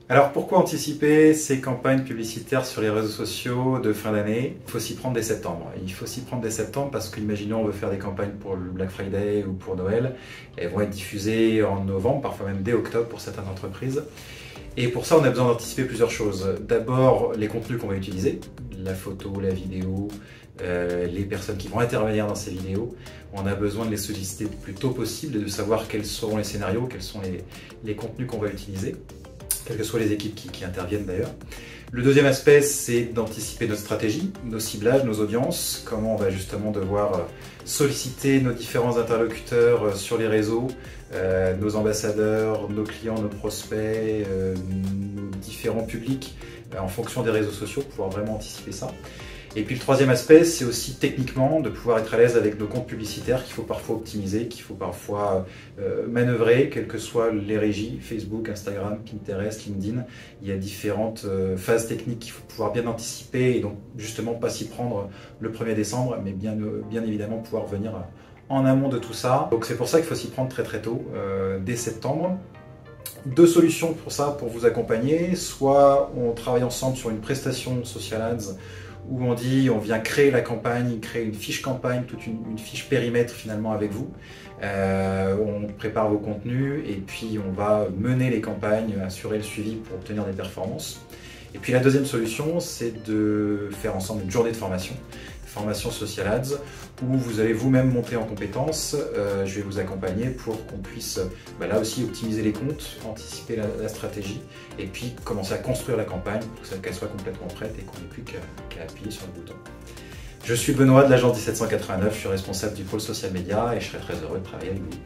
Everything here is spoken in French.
Alors pourquoi anticiper ces campagnes publicitaires sur les réseaux sociaux de fin d'année? Il faut s'y prendre dès septembre. Il faut s'y prendre dès septembre parce qu'imaginons on veut faire des campagnes pour le Black Friday ou pour Noël. Elles vont être diffusées en novembre, parfois même dès octobre pour certaines entreprises. Et pour ça, on a besoin d'anticiper plusieurs choses. D'abord, les contenus qu'on va utiliser, la photo, la vidéo, les personnes qui vont intervenir dans ces vidéos. On a besoin de les solliciter le plus tôt possible et de savoir quels seront les scénarios, quels sont les contenus qu'on va utiliser, quelles que soient les équipes qui interviennent d'ailleurs. Le deuxième aspect, c'est d'anticiper notre stratégie, nos ciblages, nos audiences, comment on va justement devoir solliciter nos différents interlocuteurs sur les réseaux, nos ambassadeurs, nos clients, nos prospects, nos différents publics en fonction des réseaux sociaux, pour pouvoir vraiment anticiper ça. Et puis le troisième aspect, c'est aussi techniquement de pouvoir être à l'aise avec nos comptes publicitaires qu'il faut parfois optimiser, qu'il faut parfois manœuvrer, quelles que soient les régies, Facebook, Instagram, Pinterest, LinkedIn. Il y a différentes phases techniques qu'il faut pouvoir bien anticiper et donc justement pas s'y prendre le 1er décembre, mais bien évidemment pouvoir venir en amont de tout ça. Donc c'est pour ça qu'il faut s'y prendre très très tôt, dès septembre. Deux solutions pour ça, pour vous accompagner. Soit on travaille ensemble sur une prestation social ads où on dit on vient créer la campagne, créer une fiche campagne, toute une fiche périmètre finalement avec vous. On prépare vos contenus et puis on va mener les campagnes, assurer le suivi pour obtenir des performances. Et puis la deuxième solution, c'est de faire ensemble une journée de formation Social Ads, où vous allez vous-même monter en compétences. Je vais vous accompagner pour qu'on puisse là aussi optimiser les comptes, anticiper la stratégie et puis commencer à construire la campagne pour qu'elle soit complètement prête et qu'on n'ait plus qu'à appuyer sur le bouton. Je suis Benoît de l'agence 1789, je suis responsable du pôle social média et je serai très heureux de travailler avec vous.